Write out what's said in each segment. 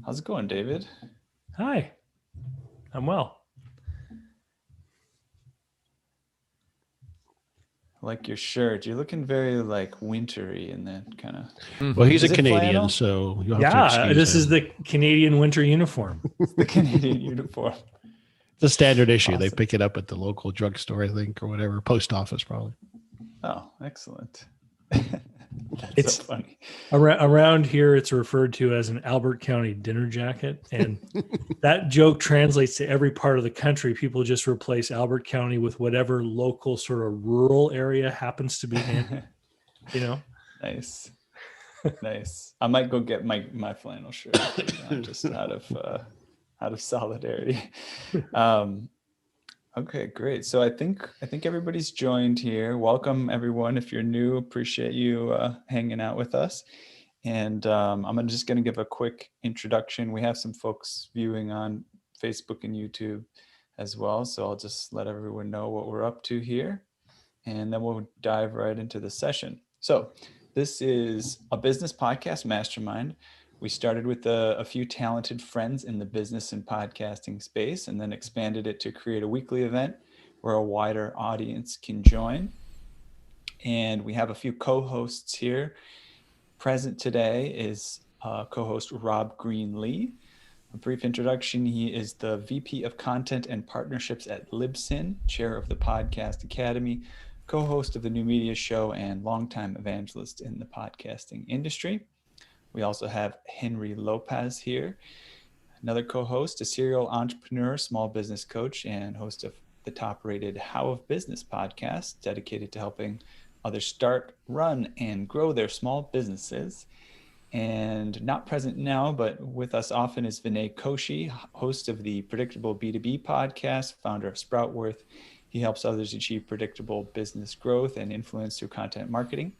How's it going, David? Hi, I'm well. I like your shirt. You're looking very like wintry in that kind of. Well, he's a Is it Canadian, flannel? so you'll have to Yeah, excuse this him. is the Canadian winter uniform. It's the Canadian uniform. It's a standard issue. They Awesome. pick it up at the local drugstore, I think, or whatever, post office probably. Oh, excellent. That's It's so funny. around here, it's referred to as an Albert County dinner jacket. And that joke translates to every part of the country. People just replace Albert County with whatever local sort of rural area happens to be handy, Nice. Nice. I might go get my flannel shirt just out of solidarity. Okay, great. So I think everybody's joined here. Welcome everyone. If you're new, appreciate you hanging out with us. And I'm just going to give a quick introduction. We have some folks viewing on Facebook and YouTube as well. So I'll just let everyone know what we're up to here. And then we'll dive right into the session. So this is a business podcast mastermind. We started with a few talented friends in the business and podcasting space, and then expanded it to create a weekly event where a wider audience can join. And we have a few co-hosts here. Present today is co-host Rob Green-Lee. A brief introduction: he is the VP of Content and Partnerships at Libsyn, chair of the Podcast Academy, co-host of the New Media Show, and longtime evangelist in the podcasting industry. We also have Henry Lopez here, another co-host, a serial entrepreneur, small business coach, and host of the top-rated How of Business podcast, dedicated to helping others start, run, and grow their small businesses. And not present now, but with us often is Vinay Koshi, host of the Predictable B2B podcast, founder of Sproutworth. He helps others achieve predictable business growth and influence through content marketing.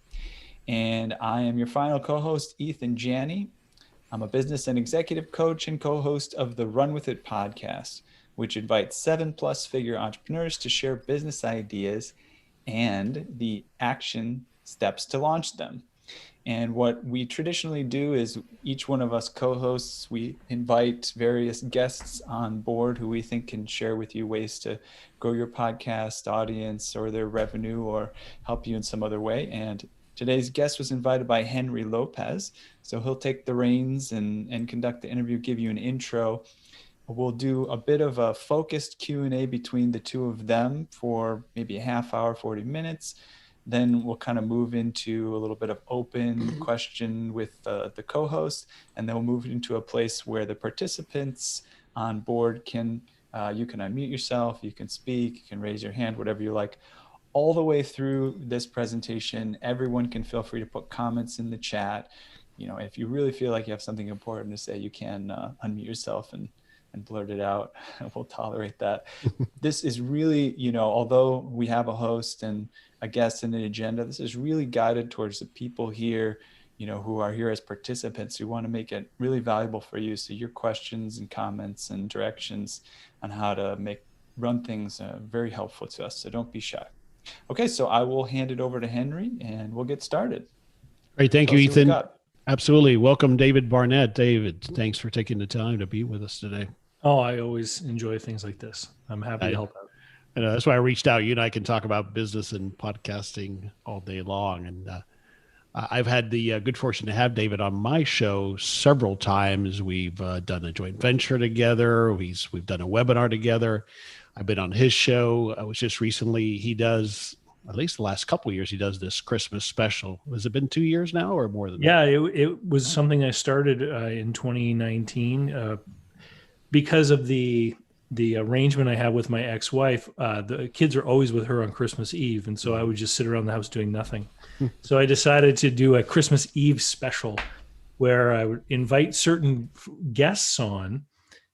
And I am your final co-host, Ethan Janney. I'm a business and executive coach and co-host of the Run With It podcast, which invites 7+ figure entrepreneurs to share business ideas and the action steps to launch them. And what we traditionally do is each one of us co-hosts, we invite various guests on board who we think can share with you ways to grow your podcast audience or their revenue or help you in some other way. And today's guest was invited by Henry Lopez. So he'll take the reins and conduct the interview, give you an intro. We'll do a bit of a focused Q&A between the two of them for maybe a half hour, 40 minutes. Then we'll kind of move into a little bit of open question with the co-host, and then we'll move into a place where the participants on board can, you can unmute yourself, you can speak, you can raise your hand, whatever you like. All the way through this presentation, everyone can feel free to put comments in the chat. If you really feel like you have something important to say, you can unmute yourself and blurt it out. We'll tolerate that. This is really, although we have a host and a guest and an agenda, this is really guided towards the people here, who are here as participants who want to make it really valuable for you. So your questions and comments and directions on how to run things very helpful to us. So don't be shy. Okay, so I will hand it over to Henry and we'll get started. Great. Thank you, Ethan. Absolutely. Welcome, David Barnett. David, thanks for taking the time to be with us today. Oh, I always enjoy things like this. I'm happy to help out. And that's why I reached out. You and I can talk about business and podcasting all day long. And I've had the good fortune to have David on my show several times. We've done a joint venture together. We've done a webinar together. I've been on his show. I was just recently, he does, at least the last couple of years, he does this Christmas special. Has it been 2 years now or more than that? Yeah, it was something I started in 2019 because of the arrangement I have with my ex-wife. The kids are always with her on Christmas Eve, and so I would just sit around the house doing nothing. So I decided to do a Christmas Eve special where I would invite certain guests on,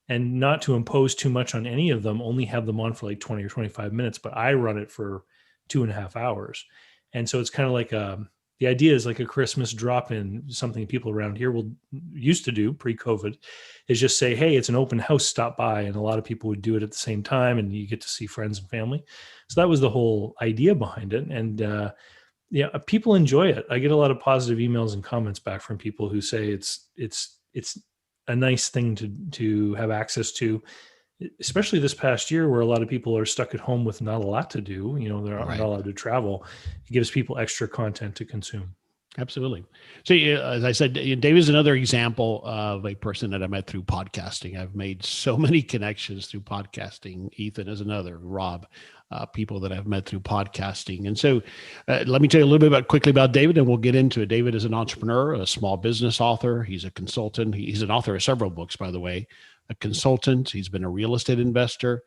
and not to impose too much on any of them, only have them on for like 20 or 25 minutes, but I run it for 2.5 hours. And so it's kind of like the idea is like a Christmas drop-in, something people around here used to do pre-COVID, is just say, hey, it's an open house, stop by. And a lot of people would do it at the same time, and you get to see friends and family. So that was the whole idea behind it. And people enjoy it. I get a lot of positive emails and comments back from people who say it's a nice thing to have access to, especially this past year where a lot of people are stuck at home with not a lot to do. They're not allowed to travel. It gives people extra content to consume. Absolutely. So, as I said, Dave is another example of a person that I met through podcasting. I've made so many connections through podcasting. Ethan is another. Rob, people that I've met through podcasting. And so, let me tell you a little bit quickly about David, and we'll get into it. David is an entrepreneur, a small business author. He's a consultant. He's an author of several books, by the way. A consultant. He's been a real estate investor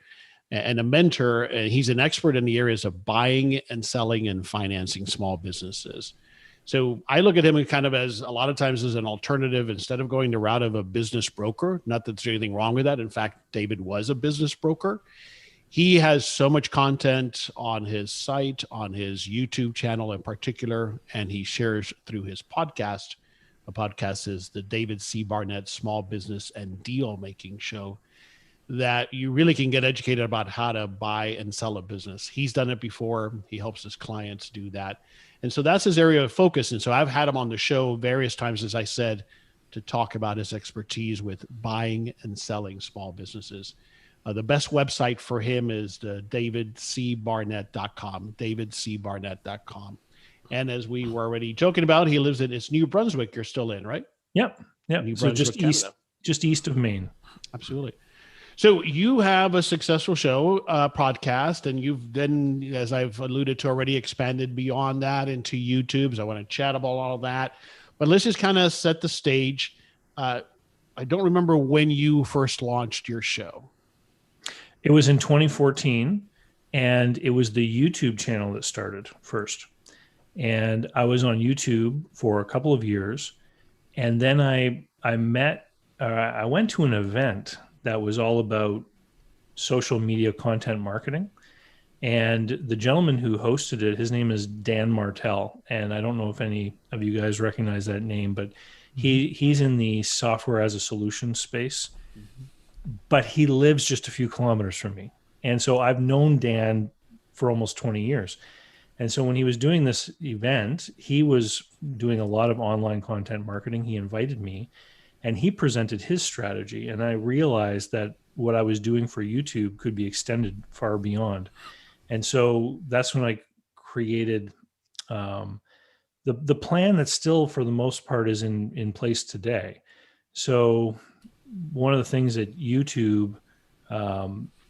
and a mentor. And he's an expert in the areas of buying and selling and financing small businesses. So I look at him kind of as a lot of times as an alternative instead of going the route of a business broker. Not that there's anything wrong with that. In fact, David was a business broker. He has so much content on his site, on his YouTube channel in particular, and he shares through his podcast. The podcast is the David C. Barnett Small Business and Deal Making Show, that you really can get educated about how to buy and sell a business. He's done it before. He helps his clients do that. And so that's his area of focus. And so I've had him on the show various times, as I said, to talk about his expertise with buying and selling small businesses. The best website for him is the davidcbarnett.com, davidcbarnett.com. And as we were already joking about, he lives in New Brunswick. You're still in, right? Yep. New So Brunswick, just east of Maine. Absolutely. So you have a successful show, podcast, and you've then, as I've alluded to already, expanded beyond that into YouTube. So I want to chat about all of that. But let's just kind of set the stage. I don't remember when you first launched your show. It was in 2014, and it was the YouTube channel that started first. And I was on YouTube for a couple of years. And then I went to an event that was all about social media content marketing. And the gentleman who hosted it, his name is Dan Martell. And I don't know if any of you guys recognize that name, but he's in the software as a solution space, but he lives just a few kilometers from me. And so I've known Dan for almost 20 years. And so when he was doing this event, he was doing a lot of online content marketing. He invited me and he presented his strategy. And I realized that what I was doing for YouTube could be extended far beyond. And so that's when I created the plan that still, for the most part, is in place today. So one of the things that YouTube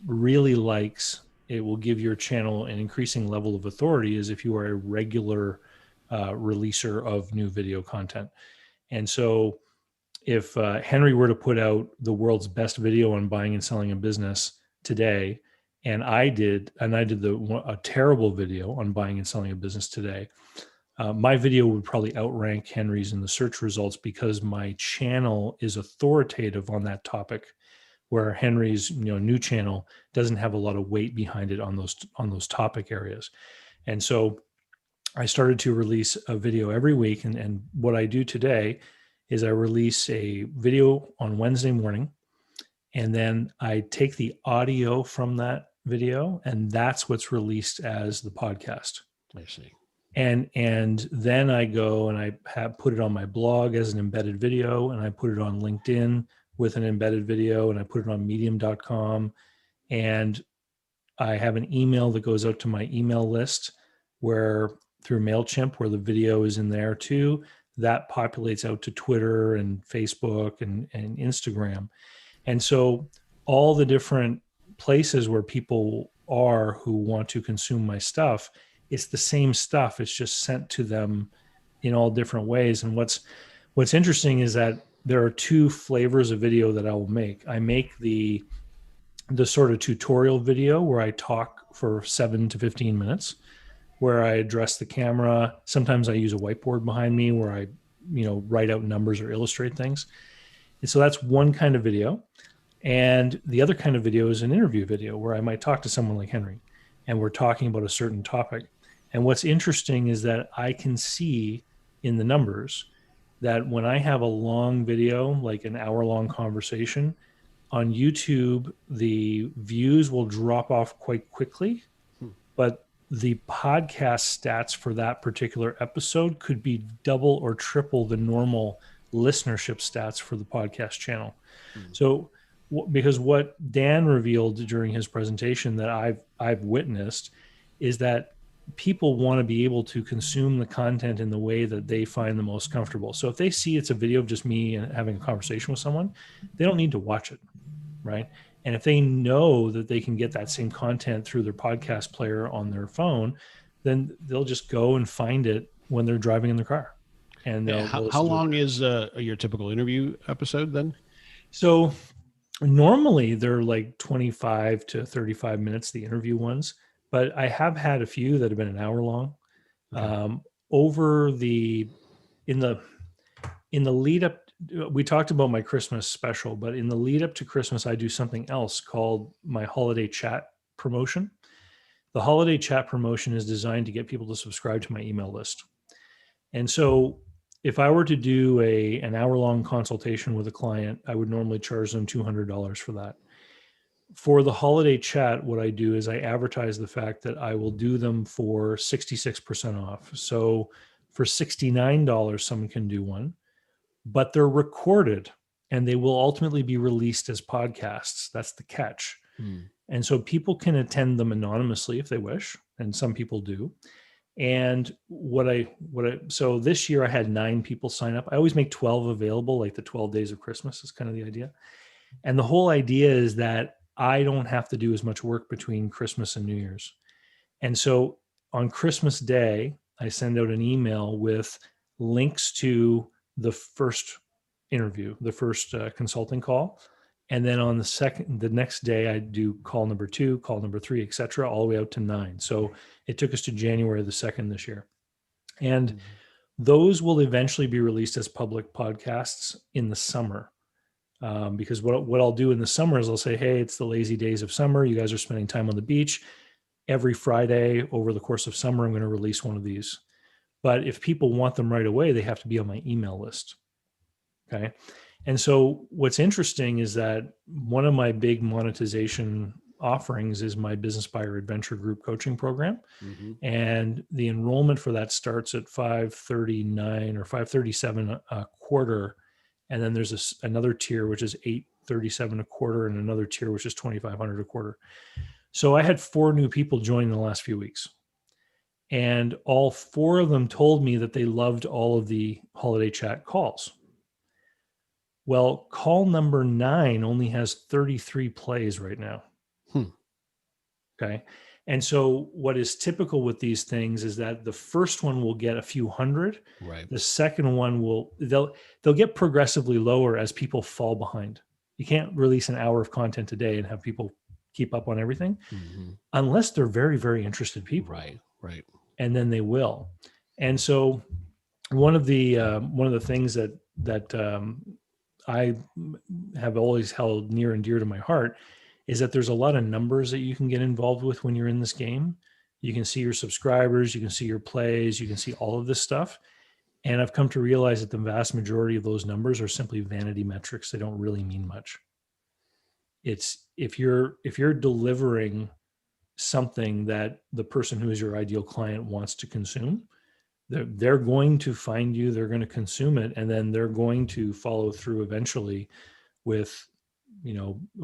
really likes, it will give your channel an increasing level of authority, is if you are a regular releaser of new video content. And so if Henry were to put out the world's best video on buying and selling a business today, and I did a terrible video on buying and selling a business today, my video would probably outrank Henry's in the search results because my channel is authoritative on that topic, where Henry's new channel doesn't have a lot of weight behind it on those topic areas. And so I started to release a video every week. And what I do today is I release a video on Wednesday morning, and then I take the audio from that video, and that's what's released as the podcast. I see. And then I go and I put it on my blog as an embedded video, and I put it on LinkedIn with an embedded video, and I put it on medium.com. And I have an email that goes out to my email list where through MailChimp, where the video is in there too. That populates out to Twitter and Facebook and Instagram. And so all the different places where people are who want to consume my stuff, it's the same stuff. It's just sent to them in all different ways. And what's interesting is that there are two flavors of video that I will make. I make the sort of tutorial video where I talk for 7 to 15 minutes, where I address the camera. Sometimes I use a whiteboard behind me where I, write out numbers or illustrate things. And so that's one kind of video. And the other kind of video is an interview video where I might talk to someone like Henry, and we're talking about a certain topic. And what's interesting is that I can see in the numbers that when I have a long video, like an hour-long conversation, on YouTube, the views will drop off quite quickly, but the podcast stats for that particular episode could be double or triple the normal listenership stats for the podcast channel. So because what Dan revealed during his presentation that I've witnessed is that people want to be able to consume the content in the way that they find the most comfortable. So if they see it's a video of just me and having a conversation with someone, they don't need to watch it, right? And if they know that they can get that same content through their podcast player on their phone, then they'll just go and find it when they're driving in their car. And they'll how long is your typical interview episode then? So normally they're like 25 to 35 minutes, the interview ones, but I have had a few that have been an hour long. Okay. In the lead up, we talked about my Christmas special, but in the lead up to Christmas, I do something else called my holiday chat promotion. The holiday chat promotion is designed to get people to subscribe to my email list. And so if I were to do an hour-long consultation with a client, I would normally charge them $200 for that. For the holiday chat, what I do is I advertise the fact that I will do them for 66% off. So for $69, someone can do one, but they're recorded and they will ultimately be released as podcasts. That's the catch. And so people can attend them anonymously if they wish, and some people do. And so this year I had 9 people sign up. I always make 12 available, like the 12 days of Christmas is kind of the idea. And the whole idea is that I don't have to do as much work between Christmas and New Year's. And so on Christmas Day, I send out an email with links to the first interview, the first consulting call. And then on the next day, I do call number 2, call number 3, et cetera, all the way out to 9. So it took us to January the 2nd this year. And those will eventually be released as public podcasts in the summer. Because what I'll do in the summer is I'll say, hey, it's the lazy days of summer. You guys are spending time on the beach. Every Friday over the course of summer, I'm going to release one of these. But if people want them right away, they have to be on my email list. Okay. And so what's interesting is that one of my big monetization offerings is my Business Buyer Adventure Group coaching program. And the enrollment for that starts at $539 or $537 a quarter. And then there's another tier, which is $837 a quarter, and another tier, which is $2,500 a quarter. So I had 4 new people join in the last few weeks. And all 4 of them told me that they loved all of the holiday chat calls. Well, call number 9 only has 33 plays right now. Okay. And so what is typical with these things is that the first one will get a few hundred. Right. The second one they'll get progressively lower as people fall behind. You can't release an hour of content a day and have people keep up on everything unless they're very, very interested people. Right. And then they will. And so one of the things that I have always held near and dear to my heart is that there's a lot of numbers that you can get involved with when you're in this game. You can see your subscribers, you can see your plays, you can see all of this stuff. And I've come to realize that the vast majority of those numbers are simply vanity metrics. They don't really mean much. It's if you're delivering something that the person who is your ideal client wants to consume, they're going to find you, they're going to consume it, and then they're going to follow through eventually with,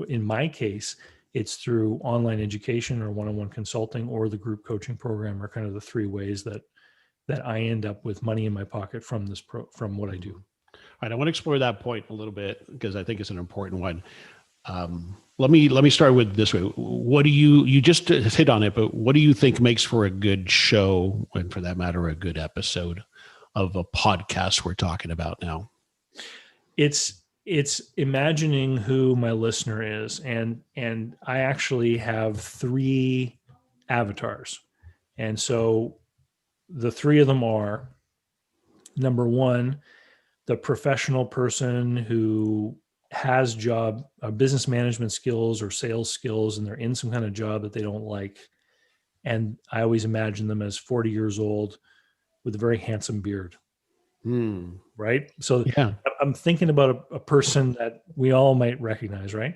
in my case, it's through online education or one-on-one consulting or the group coaching program are kind of the 3 ways that I end up with money in my pocket from from what I do. All right. I want to explore that point a little bit because I think it's an important one. Let me start with this way. What do you just hit on it, but what do you think makes for a good show, and for that matter, a good episode of a podcast we're talking about now? It's imagining who my listener is. And I actually have 3 avatars. And so the 3 of them are, number 1, the professional person who has business management skills or sales skills, and they're in some kind of job that they don't like. And I always imagine them as 40 years old with a very handsome beard. Right. So yeah. I'm thinking about a person that we all might recognize, right?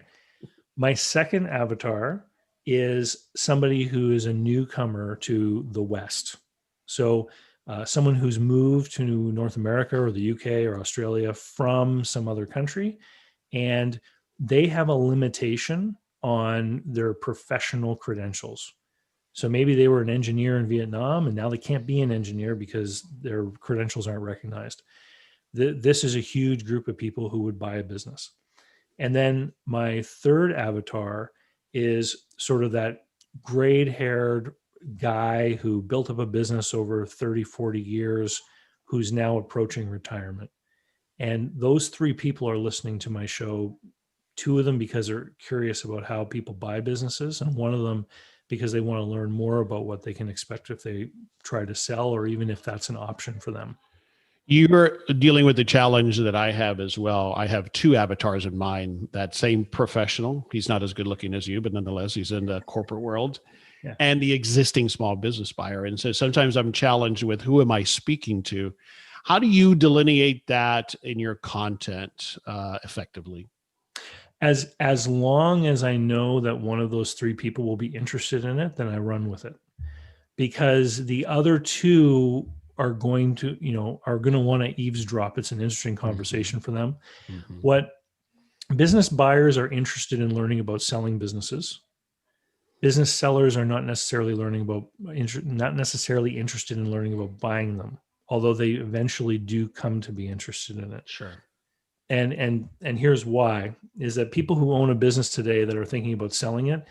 My second avatar is somebody who is a newcomer to the West. So someone who's moved to North America or the UK or Australia from some other country, and they have a limitation on their professional credentials. So maybe they were an engineer in Vietnam and now they can't be an engineer because their credentials aren't recognized. This is a huge group of people who would buy a business. And then my third avatar is sort of that gray-haired guy who built up a business over 30, 40 years, who's now approaching retirement. And those three people are listening to my show, two of them because they're curious about how people buy businesses, and one of them because they want to learn more about what they can expect if they try to sell, or even if that's an option for them. You're dealing with the challenge that I have as well. I have two avatars in mind. That same professional, he's not as good looking as you, but nonetheless, he's in the corporate world, Yeah. and the existing small business buyer. And so sometimes I'm challenged with, who am I speaking to? How do you delineate that in your content effectively? As long as I know that one of those three people will be interested in it, then I run with it, because the other two are going to want to eavesdrop. It's an interesting conversation for them. Mm-hmm. What business buyers are interested in learning about selling businesses. Business sellers are not necessarily interested in learning about buying them, although they eventually do come to be interested in it. Sure. And here's why, is that people who own a business today that are thinking about selling it,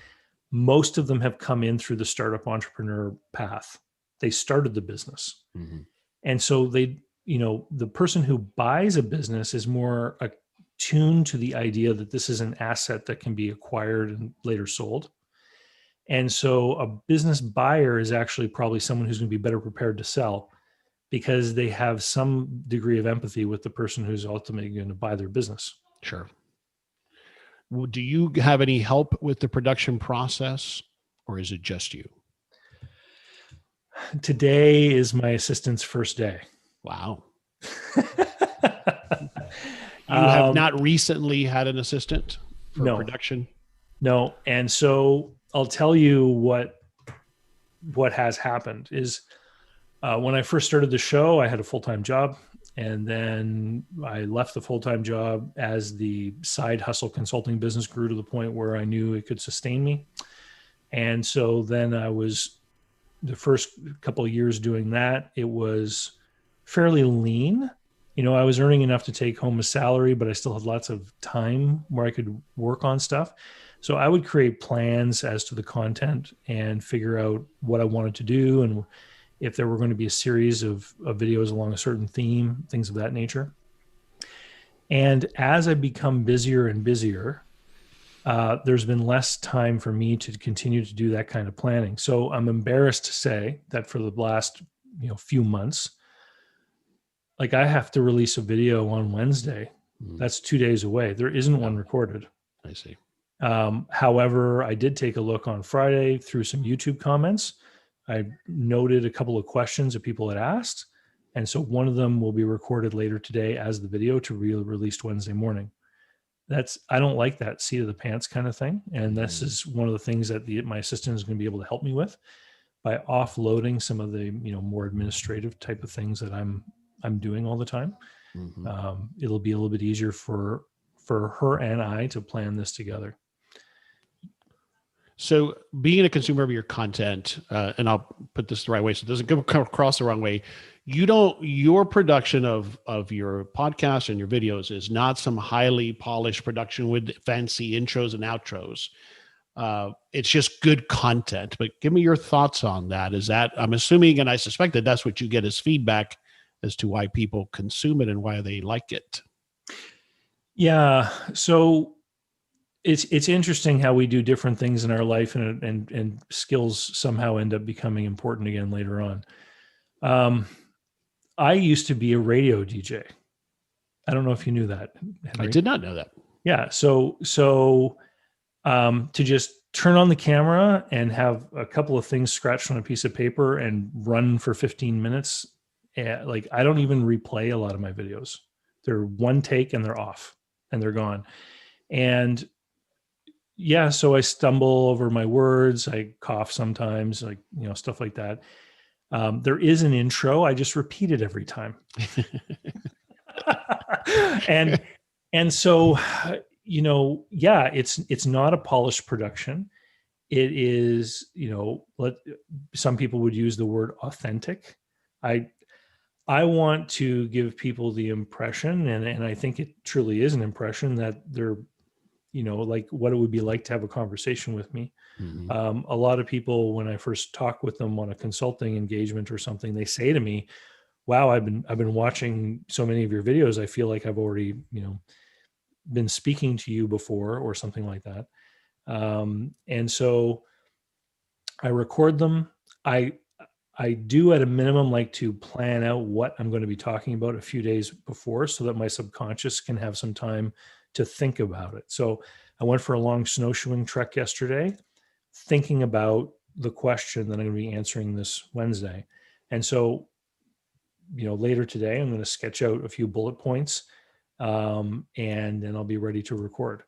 most of them have come in through the startup entrepreneur path. They started the business. Mm-hmm. And so the person who buys a business is more attuned to the idea that this is an asset that can be acquired and later sold. And so a business buyer is actually probably someone who's going to be better prepared to sell, because they have some degree of empathy with the person who's ultimately going to buy their business. Sure. Well, do you have any help with the production process, or is it just you? Today is my assistant's first day. Wow. You have not recently had an assistant for production? No. And so I'll tell you what has happened is, when I first started the show, I had a full-time job, and then I left the full-time job as the side hustle consulting business grew to the point where I knew it could sustain me. And so then I was the first couple of years doing that. It was fairly lean. I was earning enough to take home a salary, but I still had lots of time where I could work on stuff. So I would create plans as to the content and figure out what I wanted to do, and if there were going to be a series of videos along a certain theme, things of that nature. And as I become busier and busier, there's been less time for me to continue to do that kind of planning. So I'm embarrassed to say that for the last few months, like, I have to release a video on Wednesday. That's 2 days away. There isn't one recorded. I see. However, I did take a look on Friday through some YouTube comments. I noted a couple of questions that people had asked. And so one of them will be recorded later today as the video to be released Wednesday morning. I don't like that seat of the pants kind of thing. And this is one of the things that my assistant is going to be able to help me with by offloading some of the, more administrative type of things that I'm doing all the time. Mm-hmm. It'll be a little bit easier for her and I to plan this together. So being a consumer of your content, and I'll put this the right way so it doesn't come across the wrong way, your production of your podcast and your videos is not some highly polished production with fancy intros and outros. It's just good content. But give me your thoughts on that. I'm assuming, and I suspect that that's what you get as feedback as to why people consume it and why they like it. Yeah. So it's interesting how we do different things in our life, and skills somehow end up becoming important again later on. I used to be a radio DJ. I don't know if you knew that, Henry. I did not know that. Yeah. So to just turn on the camera and have a couple of things scratched on a piece of paper and run for 15 minutes. Like, I don't even replay a lot of my videos. They're one take and they're off and they're gone. And yeah, so I stumble over my words. I cough sometimes, stuff like that. There is an intro. I just repeat it every time. and so, yeah, it's not a polished production. It is, some people would use the word authentic. I want to give people the impression, and I think it truly is an impression, that they're, like what it would be like to have a conversation with me. Mm-hmm. A lot of people, when I first talk with them on a consulting engagement or something, they say to me, wow, I've been watching so many of your videos. I feel like I've already, been speaking to you before, or something like that. And so I record them. I do at a minimum like to plan out what I'm going to be talking about a few days before, so that my subconscious can have some time to think about it. So I went for a long snowshoeing trek yesterday, thinking about the question that I'm going to be answering this Wednesday. And so, later today, I'm going to sketch out a few bullet points, and then I'll be ready to record.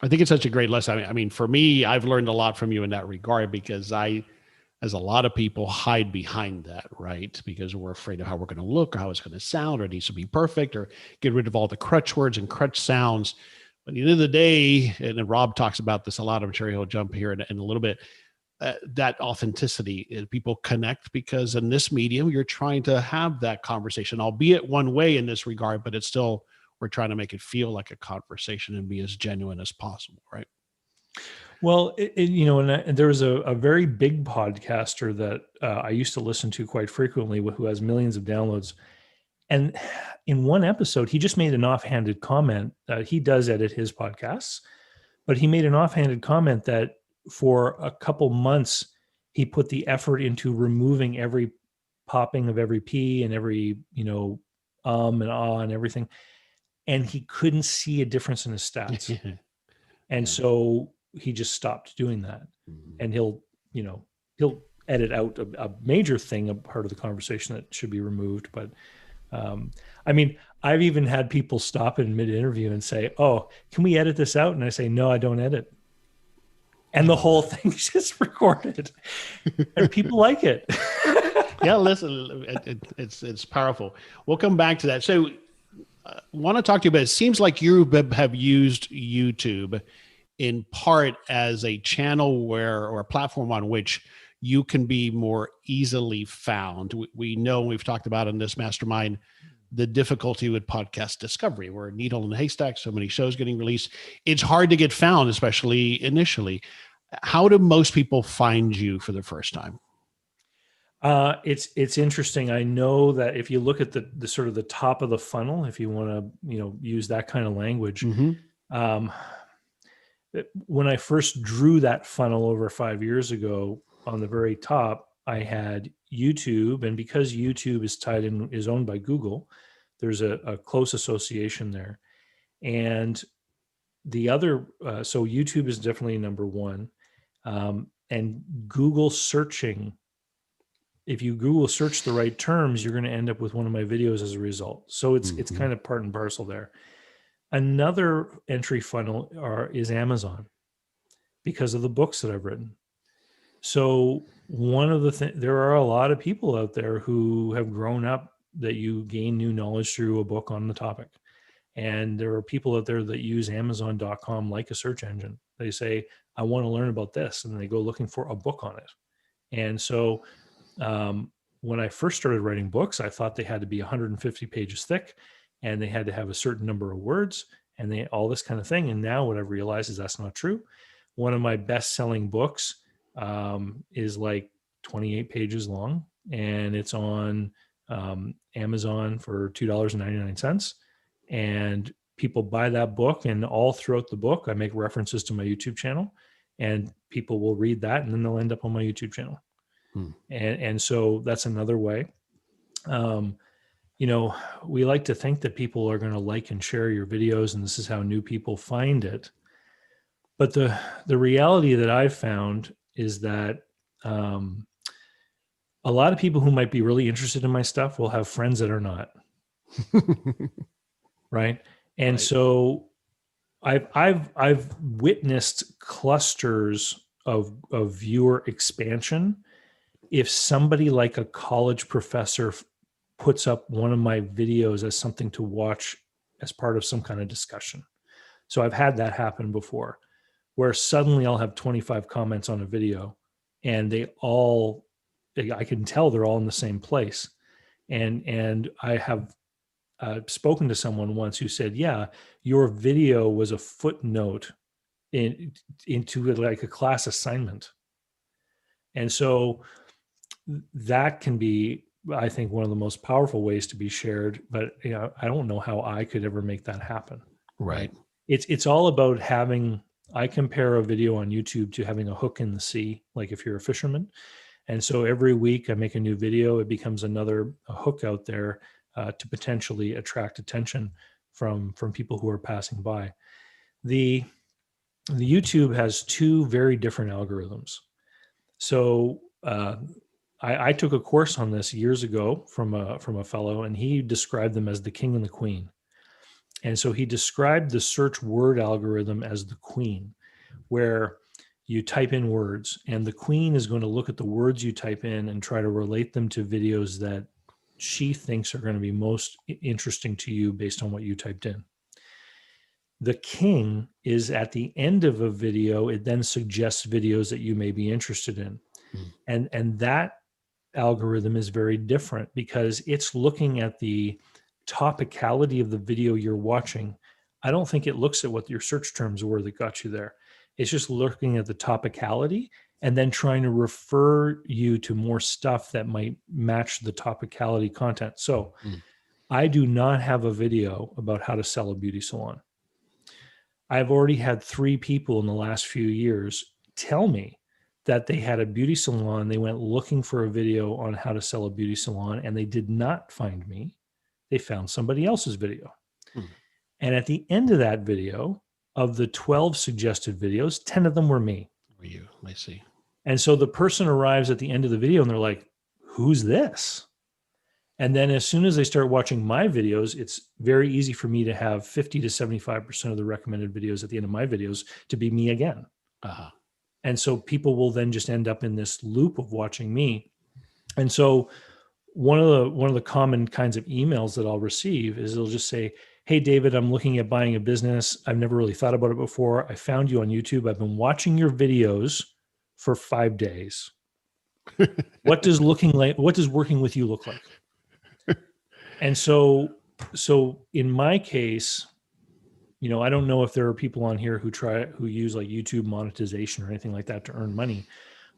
I think it's such a great lesson. I mean, for me, I've learned a lot from you in that regard, because as a lot of people, hide behind that, right? Because we're afraid of how we're going to look, or how it's going to sound, or it needs to be perfect, or get rid of all the crutch words and crutch sounds. But at the end of the day, and Rob talks about this a lot, I'm sure he'll jump here in a little bit, that authenticity, people connect, because in this medium, you're trying to have that conversation, albeit one way in this regard, but it's still, we're trying to make it feel like a conversation and be as genuine as possible, right? Well, and there was a very big podcaster that I used to listen to quite frequently, who has millions of downloads. And in one episode, he just made an offhanded comment. He does edit his podcasts, but he made an offhanded comment that for a couple months, he put the effort into removing every popping of every P and every, and ah and everything. And he couldn't see a difference in his stats. And so he just stopped doing that. And he'll edit out a major thing, a part of the conversation that should be removed. But I mean, I've even had people stop in mid-interview and say, "Oh, can we edit this out?" And I say, "No, I don't edit." And the whole thing's just recorded, and people like it. Yeah, listen, it's powerful. We'll come back to that. So, I want to talk to you about. It seems like you have used YouTube in part as a channel or a platform on which you can be more easily found. We know, we've talked about in this mastermind, the difficulty with podcast discovery. We're a needle in a haystack, so many shows getting released. It's hard to get found, especially initially. How do most people find you for the first time? It's interesting. I know that if you look at the sort of the top of the funnel, if you want to use that kind of language, when I first drew that funnel over 5 years ago, on the very top, I had YouTube, and because YouTube is owned by Google, there's a close association there. And the other, so YouTube is definitely number one, and Google searching. If you Google search the right terms, you're going to end up with one of my videos as a result. So it's kind of part and parcel there. Another entry funnel is Amazon, because of the books that I've written. So one of the there are a lot of people out there who have grown up that you gain new knowledge through a book on the topic. And there are people out there that use Amazon.com like a search engine. They say, I want to learn about this, and they go looking for a book on it. And so when I first started writing books, I thought they had to be 150 pages thick, and they had to have a certain number of words, and all this kind of thing. And now what I've realized is that's not true. One of my best-selling books is like 28 pages long, and it's on Amazon for $2.99. And people buy that book, and all throughout the book, I make references to my YouTube channel, and people will read that, and then they'll end up on my YouTube channel. And so that's another way. We like to think that people are going to like and share your videos, and this is how new people find it. But the reality that I've found is that a lot of people who might be really interested in my stuff will have friends that are not. Right. And so I've witnessed clusters of viewer expansion if somebody like a college professor puts up one of my videos as something to watch as part of some kind of discussion. So I've had that happen before, where suddenly I'll have 25 comments on a video and I can tell they're all in the same place. And I have spoken to someone once who said, yeah, your video was a footnote into like a class assignment. And so that can be, I think, one of the most powerful ways to be shared, but I don't know how I could ever make that happen. Right. It's all about I compare a video on YouTube to having a hook in the sea, like if you're a fisherman. And so every week I make a new video, it becomes a hook out there to potentially attract attention from people who are passing by. The YouTube has two very different algorithms. So I took a course on this years ago from a fellow, and he described them as the king and the queen. And so he described the search word algorithm as the queen, where you type in words and the queen is going to look at the words you type in and try to relate them to videos that she thinks are going to be most interesting to you based on what you typed in. The king is at the end of a video. It then suggests videos that you may be interested in. And that algorithm is very different because it's looking at the topicality of the video you're watching. I don't think it looks at what your search terms were that got you there. It's just looking at the topicality and then trying to refer you to more stuff that might match the topicality content. So I do not have a video about how to sell a beauty salon. I've already had 3 people in the last few years tell me that they had a beauty salon. They went looking for a video on how to sell a beauty salon, and they did not find me. They found somebody else's video. And at the end of that video, of the 12 suggested videos, 10 of them were me. Were you? I see. And so the person arrives at the end of the video and they're like, who's this? And then as soon as they start watching my videos, it's very easy for me to have 50 to 75% of the recommended videos at the end of my videos to be me again. And so people will then just end up in this loop of watching me. And so one of the common kinds of emails that I'll receive is it'll just say, hey, David, I'm looking at buying a business. I've never really thought about it before. I found you on YouTube. I've been watching your videos for 5 days. What does working with you look like? And so in my case, I don't know if there are people on here who use like YouTube monetization or anything like that to earn money,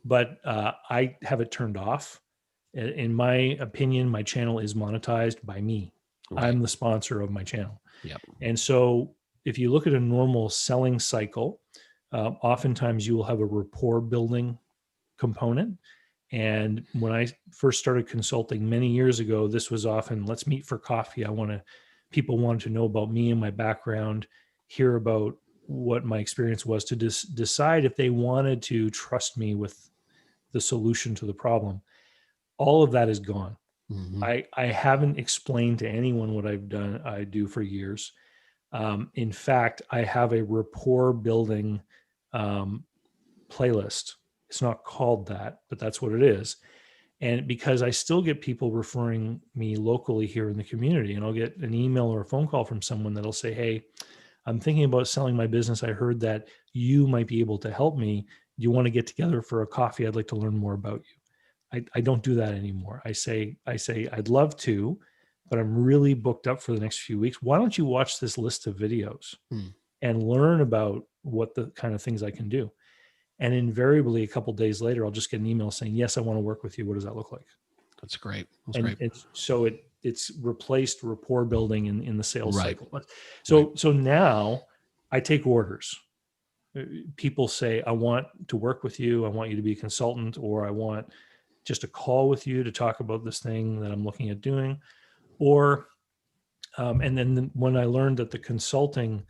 but I have it turned off. In my opinion, my channel is monetized by me. Right. I'm the sponsor of my channel. Yep. And so if you look at a normal selling cycle, oftentimes you will have a rapport building component. And when I first started consulting many years ago, this was often, let's meet for coffee. People wanted to know about me and my background, hear about what my experience was to decide if they wanted to trust me with the solution to the problem. All of that is gone. Mm-hmm. I haven't explained to anyone what I do for years. In fact, I have a rapport building playlist. It's not called that, but that's what it is. And because I still get people referring me locally here in the community, and I'll get an email or a phone call from someone that'll say, hey, I'm thinking about selling my business. I heard that you might be able to help me. Do you want to get together for a coffee? I'd like to learn more about you. I don't do that anymore. I say, I'd love to, but I'm really booked up for the next few weeks. Why don't you watch this list of videos and learn about what the kind of things I can do? And invariably, a couple of days later, I'll just get an email saying, yes, I want to work with you. What does that look like? That's great. It's replaced rapport building in the sales cycle. So now I take orders. People say, I want to work with you. I want you to be a consultant, or I want just a call with you to talk about this thing that I'm looking at doing. Or, and then when I learned that the consulting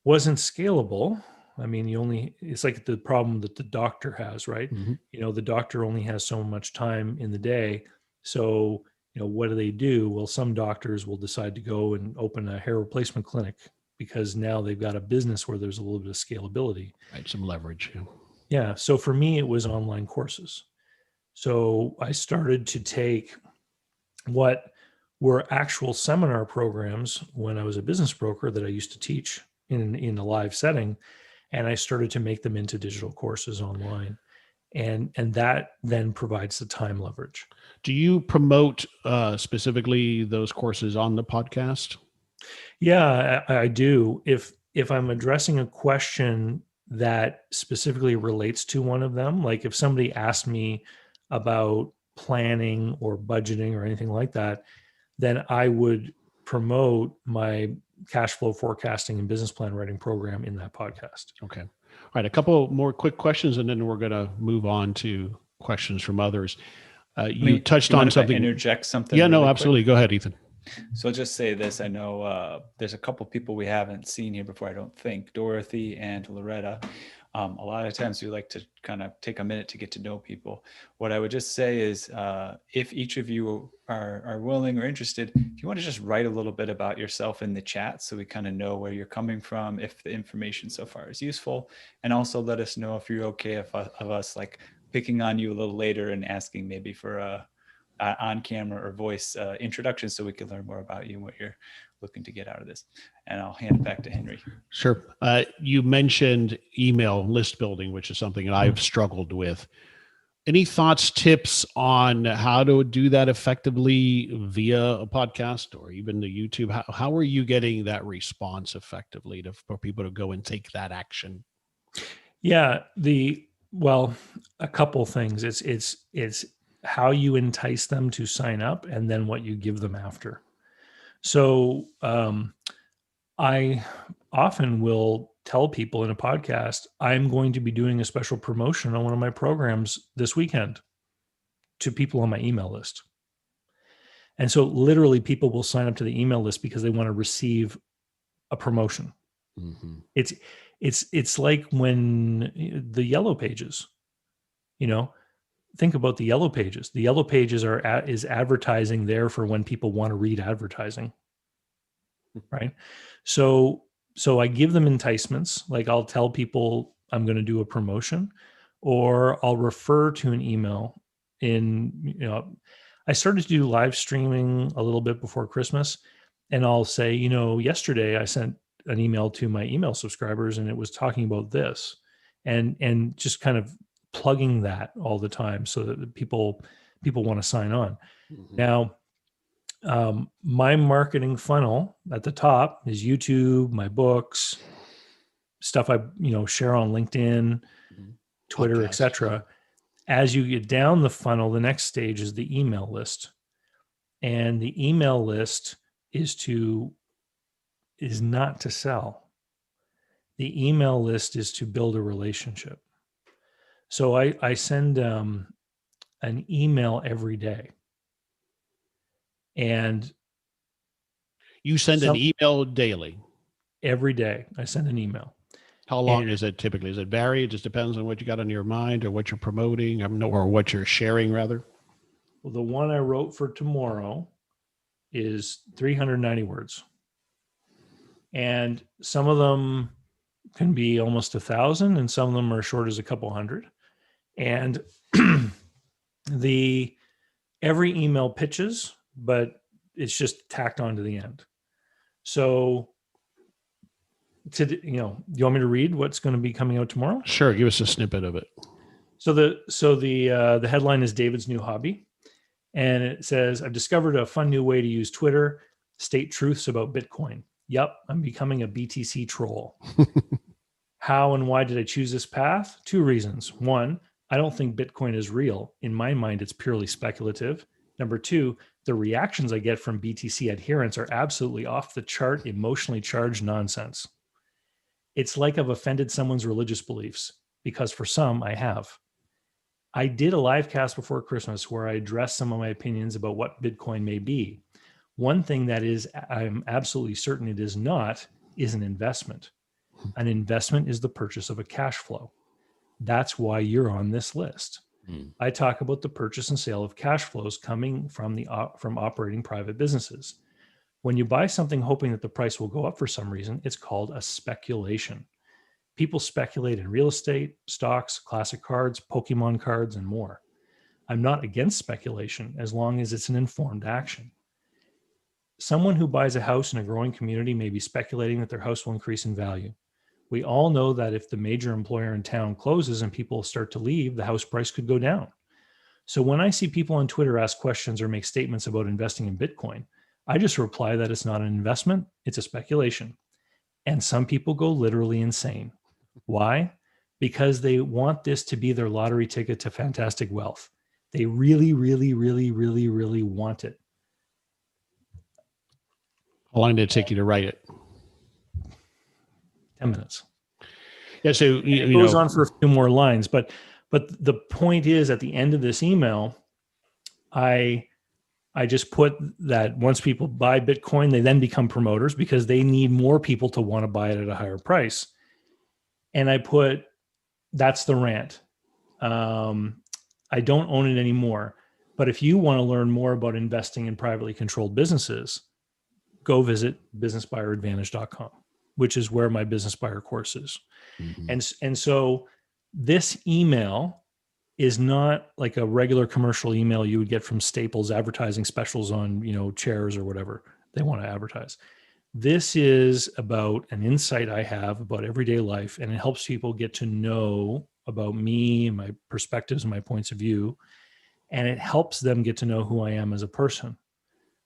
wasn't scalable, I mean, it's like the problem that the doctor has, right? Mm-hmm. The doctor only has so much time in the day. So, what do? Well, some doctors will decide to go and open a hair replacement clinic because now they've got a business where there's a little bit of scalability. Right, some leverage. Yeah. So for me, it was online courses. So I started to take what were actual seminar programs when I was a business broker that I used to teach in a live setting, and I started to make them into digital courses online. And that then provides the time leverage. Do you promote specifically those courses on the podcast? Yeah, I do. If I'm addressing a question that specifically relates to one of them, like if somebody asked me about planning or budgeting or anything like that, then I would promote my cash flow forecasting and business plan writing program in that podcast. Okay. All right. A couple more quick questions, and then we're going to move on to questions from others. You touched on something. Interject something. Yeah, no, absolutely. Go ahead, Ethan. So I'll just say this. I know there's a couple people we haven't seen here before, I don't think, Dorothy and Loretta. A lot of times we like to kind of take a minute to get to know people. What I would just say is if each of you are willing or interested, if you want to just write a little bit about yourself in the chat so we kind of know where you're coming from, if the information so far is useful, and also let us know if you're okay of us like picking on you a little later and asking maybe for a on camera or voice introduction so we can learn more about you and what you're looking to get out of this. And I'll hand it back to Henry. Sure. You mentioned email list building, which is something that I've struggled with. Any thoughts, tips on how to do that effectively via a podcast or even the YouTube? How are you getting that response effectively for people to go and take that action? Yeah, a couple things. It's how you entice them to sign up and then what you give them after. So I often will tell people in a podcast, I'm going to be doing a special promotion on one of my programs this weekend to people on my email list. And so literally people will sign up to the email list because they want to receive a promotion. Mm-hmm. It's like when the yellow pages, think about the yellow pages. The yellow pages is advertising there for when people want to read advertising, right? So I give them enticements. Like I'll tell people I'm going to do a promotion, or I'll refer to an email I started to do live streaming a little bit before Christmas, and I'll say, yesterday I sent an email to my email subscribers and it was talking about this, and just kind of plugging that all the time so that people want to sign on. Mm-hmm. Now, my marketing funnel at the top is YouTube, my books, stuff I share on LinkedIn, Twitter, etc. As you get down the funnel, the next stage is the email list, and the email list is not to sell. The email list is to build a relationship. So I send an email every day. And you send an email daily? Every day I send an email. How long is it typically? Does it vary? It just depends on what you got on your mind or what you're promoting or what you're sharing, rather? Well, the one I wrote for tomorrow is 390 words. And some of them can be almost 1,000 and some of them are short as a couple hundred. And every email pitches, but it's just tacked on to the end. So do you want me to read what's going to be coming out tomorrow? Sure. Give us a snippet of it. So the headline is David's New Hobby. And it says, I've discovered a fun new way to use Twitter, state truths about Bitcoin. Yep, I'm becoming a BTC troll. How and why did I choose this path? 2 reasons. 1, I don't think Bitcoin is real. In my mind, it's purely speculative. Number 2, the reactions I get from BTC adherents are absolutely off the chart, emotionally charged nonsense. It's like I've offended someone's religious beliefs, because for some, I have. I did a live cast before Christmas where I addressed some of my opinions about what Bitcoin may be. One thing that I'm absolutely certain it is not, is an investment. An investment is the purchase of a cash flow. That's why you're on this list. I talk about the purchase and sale of cash flows coming from operating private businesses. When you buy something hoping that the price will go up for some reason, it's called a speculation. People speculate in real estate, stocks, classic cards, Pokemon cards, and more. I'm not against speculation as long as it's an informed action. Someone who buys a house in a growing community may be speculating that their house will increase in value. We all know that if the major employer in town closes and people start to leave, the house price could go down. So when I see people on Twitter ask questions or make statements about investing in Bitcoin, I just reply that it's not an investment, it's a speculation. And some people go literally insane. Why? Because they want this to be their lottery ticket to fantastic wealth. They really, really, really, really, really want it. How long did it take you to write it? 10 minutes. Yeah, so it goes on for a few more lines, but the point is, at the end of this email, I just put that once people buy Bitcoin, they then become promoters because they need more people to want to buy it at a higher price. And I put, that's the rant. I don't own it anymore. But if you want to learn more about investing in privately controlled businesses, go visit businessbuyeradvantage.com, which is where my Business Buyer course is. Mm-hmm. And so this email is not like a regular commercial email you would get from Staples advertising specials on, chairs or whatever they want to advertise. This is about an insight I have about everyday life, and it helps people get to know about me and my perspectives and my points of view. And it helps them get to know who I am as a person,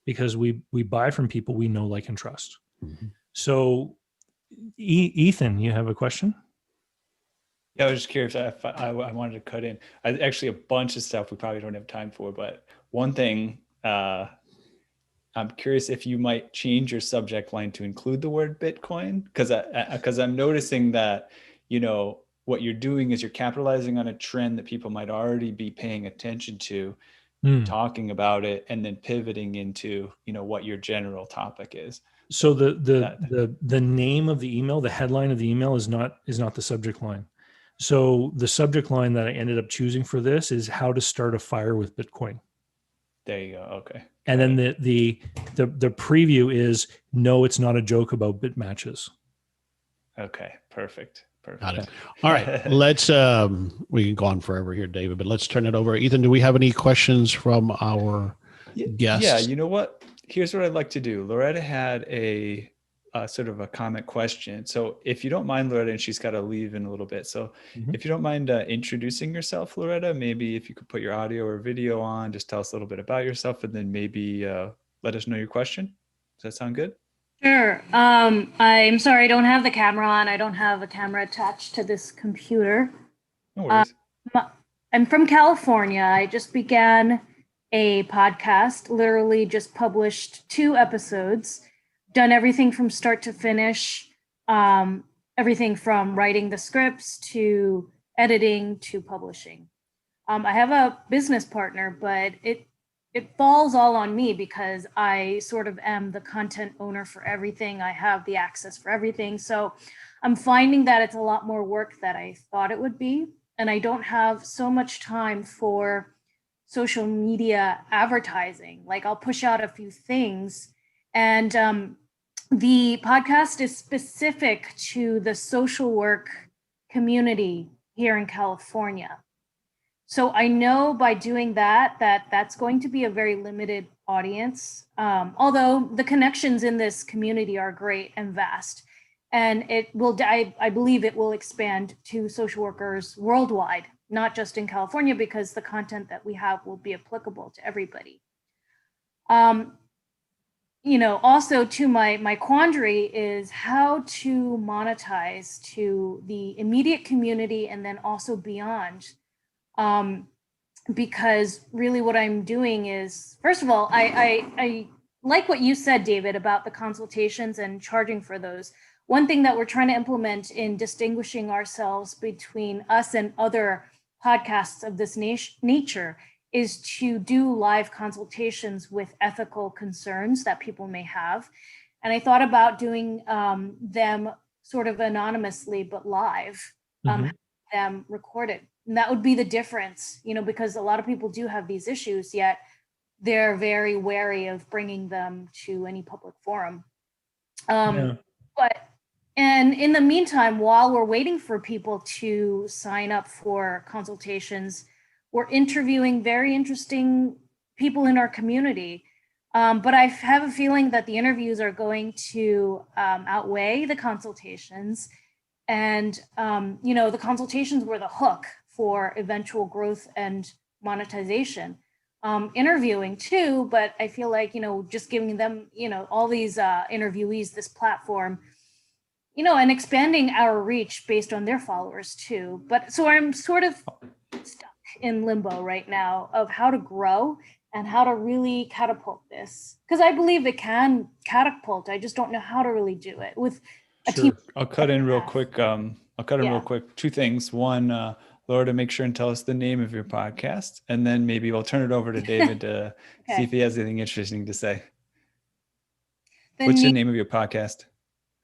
because we buy from people we know, like, and trust. Mm-hmm. So Ethan, you have a question? Yeah, I was just curious if I wanted to cut in. Actually, a bunch of stuff we probably don't have time for, but one thing, I'm curious if you might change your subject line to include the word Bitcoin, because I'm noticing that, what you're doing is you're capitalizing on a trend that people might already be paying attention to, talking about it, and then pivoting into, what your general topic is. So the name of the email, the headline of the email is not the subject line. So the subject line that I ended up choosing for this is how to start a fire with Bitcoin. There you go. Okay. And then the preview is, no, it's not a joke about bit matches. Okay. Perfect. Got it. All right. Let's we can go on forever here, David, but let's turn it over. Ethan, do we have any questions from our guests? Yeah. You know what? Here's what I'd like to do. Loretta had a sort of a comment question. So if you don't mind, Loretta, and she's got to leave in a little bit. So if you don't mind introducing yourself, Loretta, maybe if you could put your audio or video on, just tell us a little bit about yourself, and then maybe let us know your question. Does that sound good? Sure. I'm sorry, I don't have the camera on. I don't have a camera attached to this computer. No worries. I'm from California. I just began a podcast, literally just published 2 episodes, done everything from start to finish, everything from writing the scripts to editing to publishing. I have a business partner, but it falls all on me because I sort of am the content owner for everything. I have the access for everything. So I'm finding that it's a lot more work than I thought it would be. And I don't have so much time for social media advertising. Like, I'll push out a few things, and the podcast is specific to the social work community here in California. So I know by doing that's going to be a very limited audience, although the connections in this community are great and vast. And it will, I believe it will expand to social workers worldwide, not just in California, because the content that we have will be applicable to everybody. Also to my quandary is how to monetize to the immediate community and then also beyond. Because really what I'm doing is, first of all, I like what you said, David, about the consultations and charging for those. One thing that we're trying to implement in distinguishing ourselves between us and other podcasts of this nature is to do live consultations with ethical concerns that people may have. And I thought about doing them sort of anonymously, but live, them recorded. And that would be the difference, because a lot of people do have these issues, yet they're very wary of bringing them to any public forum. And in the meantime, while we're waiting for people to sign up for consultations, we're interviewing very interesting people in our community. But I have a feeling that the interviews are going to outweigh the consultations. And, the consultations were the hook for eventual growth and monetization. Interviewing too, but I feel like, just giving them, all these interviewees this platform, and expanding our reach based on their followers too. But so I'm sort of stuck in limbo right now of how to grow and how to really catapult this. Because I believe it can catapult. I just don't know how to really do it with a team. I'll cut in real quick. Real quick. Two things. One, Laura, make sure and tell us the name of your podcast. And then maybe we'll turn it over to David to see if he has anything interesting to say. What's the name of your podcast?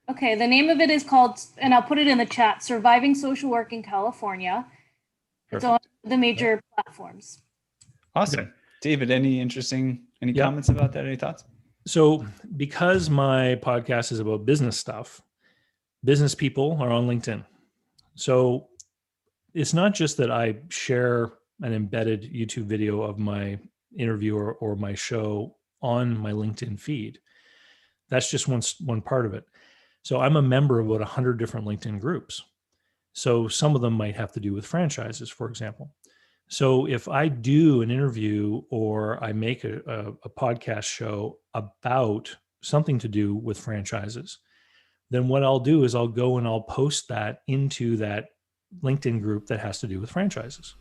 Okay, the name of it is called, and I'll put it in the chat, Surviving Social Work in California. Perfect. It's on the major platforms. Awesome. David, any comments about that? Any thoughts? So because my podcast is about business stuff, business people are on LinkedIn. So it's not just that I share an embedded YouTube video of my interview or my show on my LinkedIn feed. That's just one part of it. So I'm a member of about 100 different LinkedIn groups. So some of them might have to do with franchises, for example. So if I do an interview or I make a podcast show about something to do with franchises, then what I'll do is I'll go and I'll post that into that LinkedIn group that has to do with franchises.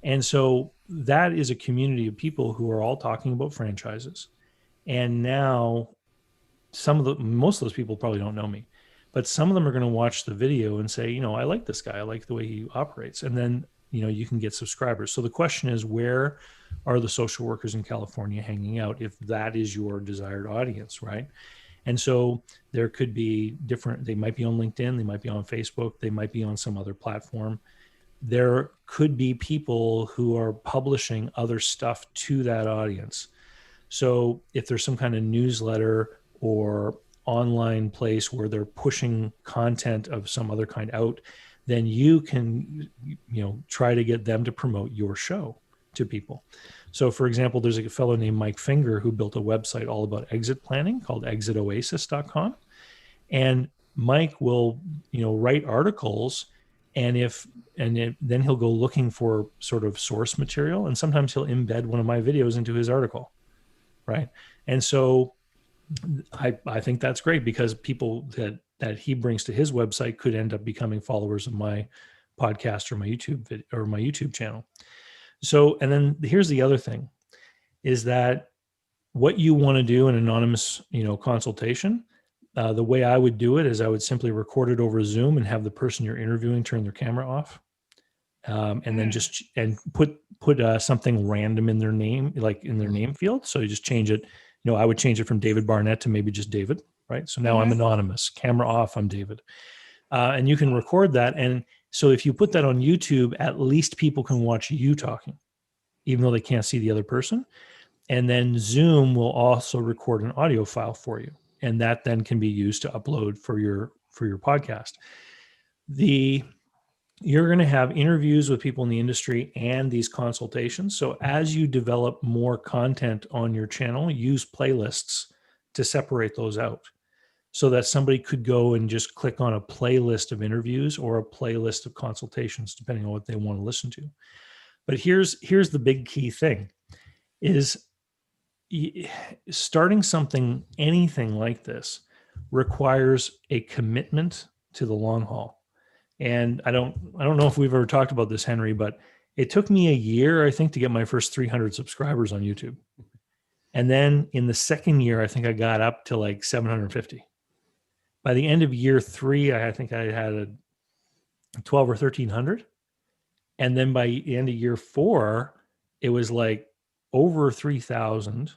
And so that is a community of people who are all talking about franchises. And now most of those people probably don't know me, but some of them are going to watch the video and say, I like this guy. I like the way he operates. And then, you can get subscribers. So the question is, where are the social workers in California hanging out if that is your desired audience, right? And so there could be they might be on LinkedIn, they might be on Facebook, they might be on some other platform. There could be people who are publishing other stuff to that audience. So if there's some kind of newsletter or online place where they're pushing content of some other kind out, then you can, try to get them to promote your show to people. So for example, there's a fellow named Mike Finger who built a website all about exit planning called exitoasis.com. And Mike will, write articles then he'll go looking for sort of source material. And sometimes he'll embed one of my videos into his article. Right. And so I think that's great because people that he brings to his website could end up becoming followers of my podcast or my YouTube channel. So, and then here's the other thing is that what you want to do in anonymous, consultation, the way I would do it is I would simply record it over Zoom and have the person you're interviewing turn their camera off. And then put something random in their name, like in their name field. So you just change it. I would change it from David Barnett to maybe just David, right? So now I'm anonymous, camera off, I'm David. And you can record that. And so if you put that on YouTube, at least people can watch you talking, even though they can't see the other person. And then Zoom will also record an audio file for you. And that then can be used to upload for your podcast. You're going to have interviews with people in the industry and these consultations. So as you develop more content on your channel, use playlists to separate those out so that somebody could go and just click on a playlist of interviews or a playlist of consultations, depending on what they want to listen to. But here's the big key thing is starting anything like this requires a commitment to the long haul. And I don't know if we've ever talked about this, Henry, but it took me a year, I think, to get my first 300 subscribers on YouTube. And then in the second year, I think I got up to like 750. By the end of year 3, I think I had a 12 or 1300. And then by the end of year 4, it was like over 3,000.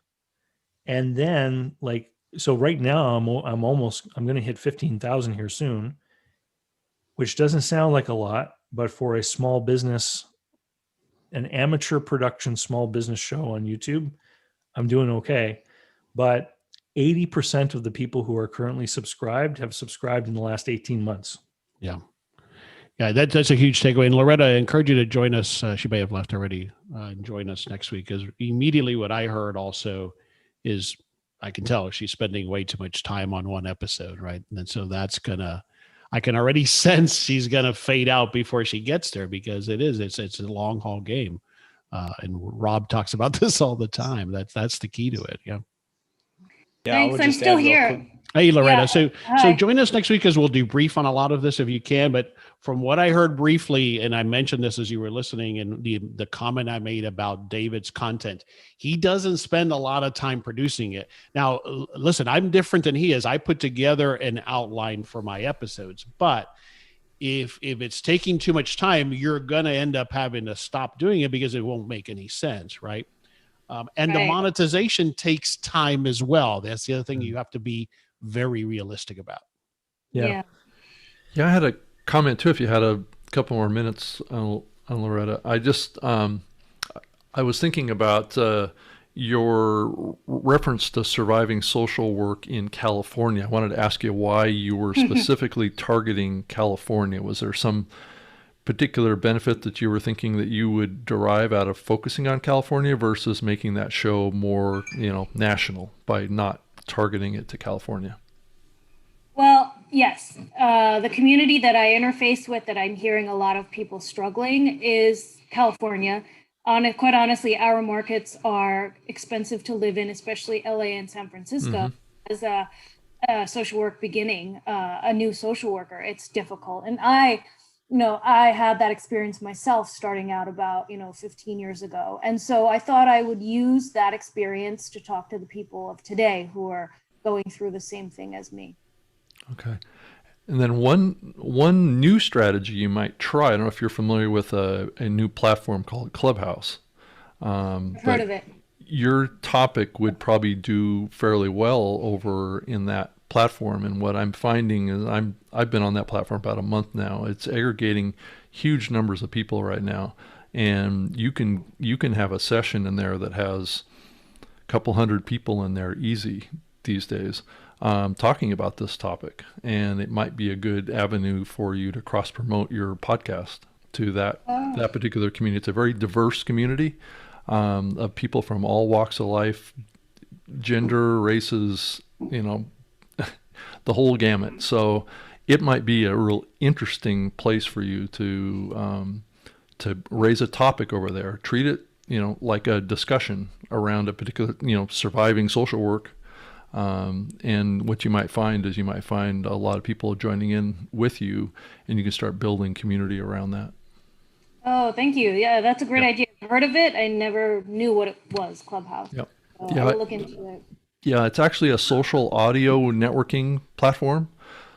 And then so right now I'm going to hit 15,000 here soon, which doesn't sound like a lot, but for a small business, an amateur production small business show on YouTube, I'm doing okay. But 80% of the people who are currently subscribed have subscribed in the last 18 months. Yeah. Yeah, that's a huge takeaway. And Loretta, I encourage you to join us. She may have left already. And join us next week, because immediately what I heard also is, I can tell she's spending way too much time on one episode, right? And so I can already sense she's gonna fade out before she gets there, because it's a long haul game. And Rob talks about this all the time. That's the key to it. Yeah. Yeah, Thanks. I'm still here. Hey, Loretta. Yeah. So join us next week, because we'll debrief on a lot of this if you can. But from what I heard briefly, and I mentioned this as you were listening, and the comment I made about David's content, he doesn't spend a lot of time producing it. Now, listen, I'm different than he is. I put together an outline for my episodes, but if it's taking too much time, you're going to end up having to stop doing it because it won't make any sense, right? And the monetization takes time as well. That's the other thing you have to be very realistic about. Yeah. I had a comment too, if you had a couple more minutes on Loretta. I was thinking about your reference to surviving social work in California. I wanted to ask you why you were specifically targeting California. Was there some particular benefit that you were thinking that you would derive out of focusing on California versus making that show more, national by not targeting it to California? Well, yes. The community that I interface with, that I'm hearing a lot of people struggling, is California. Quite honestly, our markets are expensive to live in, especially LA and San Francisco. As a social work beginning, a new social worker, it's difficult. And I had that experience myself starting out about, 15 years ago. And so I thought I would use that experience to talk to the people of today who are going through the same thing as me. Okay. And then one new strategy you might try, I don't know if you're familiar with a new platform called Clubhouse. I've heard of it. Your topic would probably do fairly well over in that platform. And what I'm finding is I've been on that platform about a month now. It's aggregating huge numbers of people right now. And you can have a session in there that has a couple hundred people in there easy these days. Talking about this topic, and it might be a good avenue for you to cross promote your podcast to that particular community. It's a very diverse community of people from all walks of life, gender, races, the whole gamut. So it might be a real interesting place for you to raise a topic over there. Treat it, like a discussion around a particular, surviving social work. And what you might find is a lot of people joining in with you, and you can start building community around that. Oh, thank you. Yeah, that's a great idea. I've heard of it. I never knew what it was, Clubhouse. Yep. So I'll look into it. Yeah, it's actually a social audio networking platform.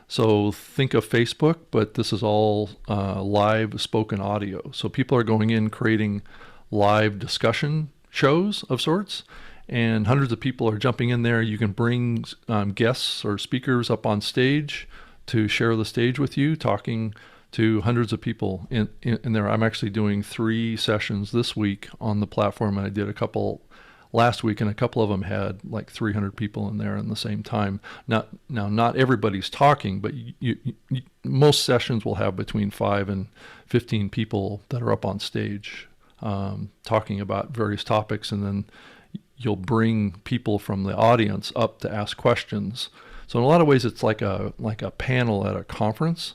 So think of Facebook, but this is all live spoken audio. So people are going in, creating live discussion shows of sorts, and hundreds of people are jumping in there. You can bring guests or speakers up on stage to share the stage with you, talking to hundreds of people in there. I'm actually doing 3 sessions this week on the platform, and I did a couple last week, and a couple of them had like 300 people in there at the same time. Not everybody's talking, but most sessions will have between 5 and 15 people that are up on stage talking about various topics, and then you'll bring people from the audience up to ask questions. So in a lot of ways, it's like a panel at a conference,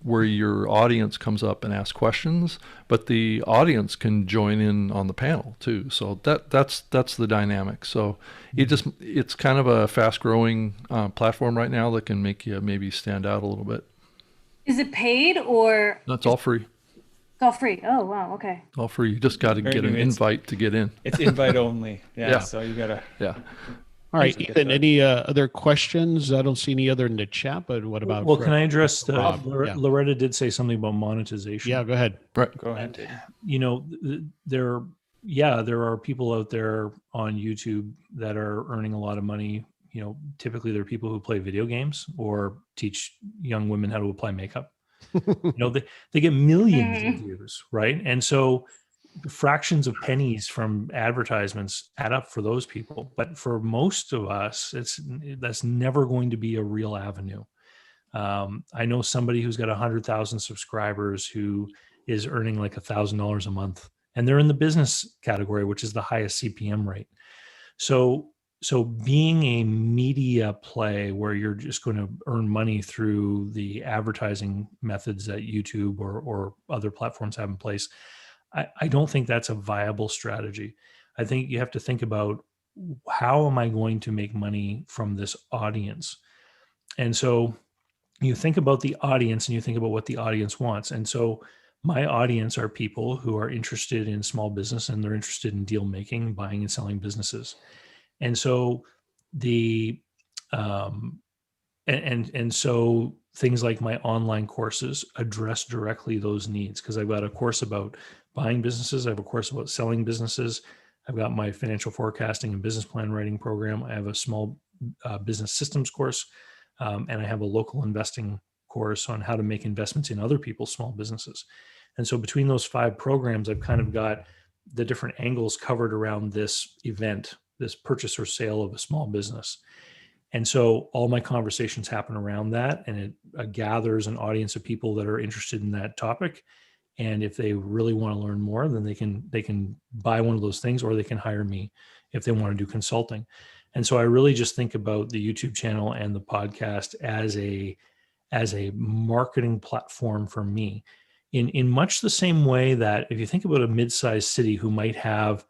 where your audience comes up and asks questions, but the audience can join in on the panel too. So that's the dynamic. So it's kind of a fast growing platform right now that can make you maybe stand out a little bit. Is it paid or? No, it's all free. It's all free. Oh, wow. Okay. All free. You just got to get an invite to get in. It's invite only. Yeah. So you gotta. Yeah. All right, Ethan, any other questions? I don't see any other in the chat, but what about? Well, can I address Loretta did say something about monetization. Yeah, go ahead. Right. Go ahead. There are people out there on YouTube that are earning a lot of money. Typically they're people who play video games or teach young women how to apply makeup. They get millions of views, right? And so fractions of pennies from advertisements add up for those people. But for most of us, that's never going to be a real avenue. I know somebody who's got 100,000 subscribers who is earning like $1,000 a month, and they're in the business category, which is the highest CPM rate. So being a media play where you're just going to earn money through the advertising methods that YouTube or other platforms have in place, I don't think that's a viable strategy. I think you have to think about, how am I going to make money from this audience? And so you think about the audience and you think about what the audience wants. And so my audience are people who are interested in small business, and they're interested in deal making, buying and selling businesses. And so the and so things like my online courses address directly those needs, because I've got a course about buying businesses, I have a course about selling businesses, I've got my financial forecasting and business plan writing program, I have a small business systems course, and I have a local investing course on how to make investments in other people's small businesses. And so between those 5 programs, I've kind of got the different angles covered around this event, this purchase or sale of a small business. And so all my conversations happen around that, and it gathers an audience of people that are interested in that topic. And if they really want to learn more, then they can buy one of those things, or they can hire me if they want to do consulting. And so I really just think about the YouTube channel and the podcast as a marketing platform for me, in much the same way that if you think about a mid-sized city who might have,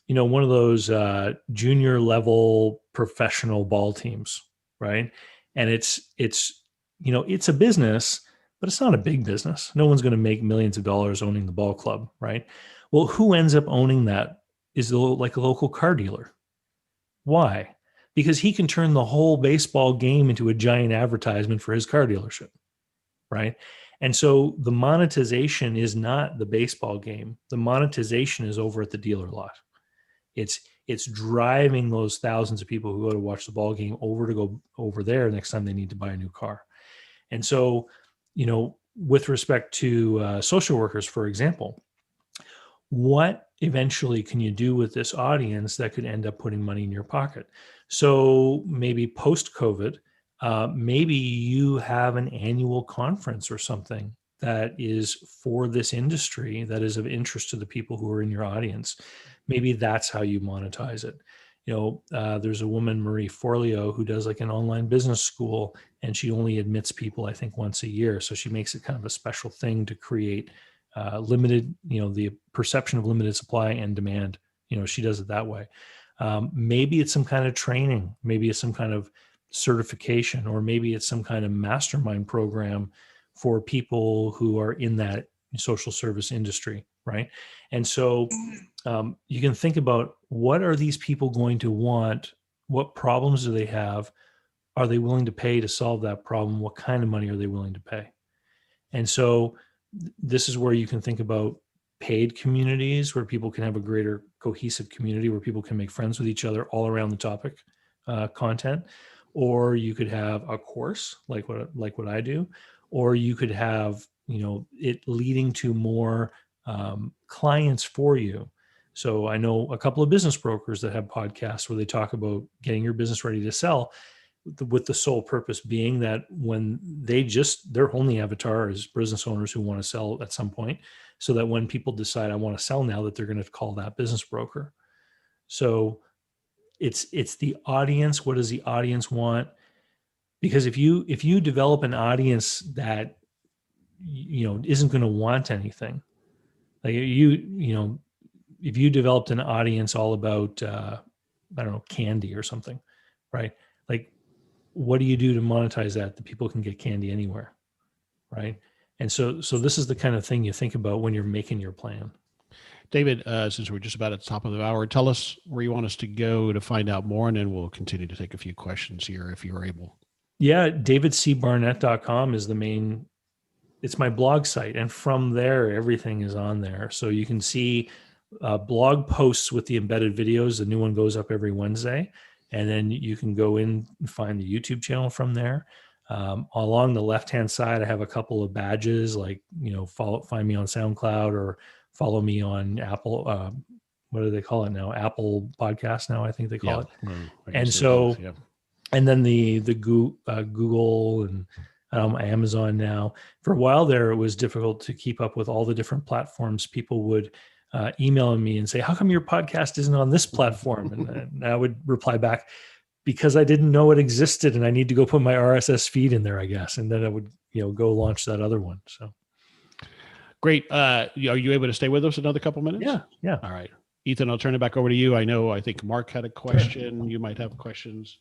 one of those junior level professional ball teams, right? And it's a business, but it's not a big business. No one's going to make millions of dollars owning the ball club, right? Well, who ends up owning that is like a local car dealer. Why? Because he can turn the whole baseball game into a giant advertisement for his car dealership, right? And so the monetization is not the baseball game. The monetization is over at the dealer lot. It's driving those thousands of people who go to watch the ball game over to go over there next time they need to buy a new car. And so, with respect to social workers, for example, what eventually can you do with this audience that could end up putting money in your pocket? So maybe post-COVID, maybe you have an annual conference or something that is for this industry that is of interest to the people who are in your audience. Maybe that's how you monetize it. There's a woman, Marie Forleo, who does like an online business school, and she only admits people, I think, once a year. So she makes it kind of a special thing to create limited, the perception of limited supply and demand. She does it that way. Maybe it's some kind of training, maybe it's some kind of certification, or maybe it's some kind of mastermind program for people who are in that social service industry, right? And so you can think about, what are these people going to want? What problems do they have? Are they willing to pay to solve that problem? What kind of money are they willing to pay? And so this is where you can think about paid communities, where people can have a greater cohesive community, where people can make friends with each other all around the topic content. Or you could have a course like what I do, or you could have it leading to more clients for you. So I know a couple of business brokers that have podcasts where they talk about getting your business ready to sell, with the sole purpose being that when their only avatar is business owners who want to sell at some point, so that when people decide I want to sell now, that they're going to call that business broker. So it's the audience. What does the audience want? Because if you develop an audience that isn't going to want anything, like if you developed an audience all about I don't know, candy or something, right? Like, what do you do to monetize that? The people can get candy anywhere, right? And so this is the kind of thing you think about when you're making your plan. David, since we're just about at the top of the hour, tell us where you want us to go to find out more, and then we'll continue to take a few questions here if you're able. Yeah, davidcbarnett.com is it's my blog site. And from there, everything is on there. So you can see blog posts with the embedded videos. The new one goes up every Wednesday. And then you can go in and find the YouTube channel from there. Along the left-hand side, I have a couple of badges, like, find me on SoundCloud, or follow me on Apple. What do they call it now? Apple Podcast now, I think they call it. Well, and so, and then the Google and Amazon now. For a while there, it was difficult to keep up with all the different platforms. People would email me and say, "How come your podcast isn't on this platform?" And I would reply back, "Because I didn't know it existed, and I need to go put my RSS feed in there, I guess." And then I would, go launch that other one. So Great. Are you able to stay with us another couple minutes? Yeah. All right. Ethan, I'll turn it back over to you. I think Mark had a question. You might have questions.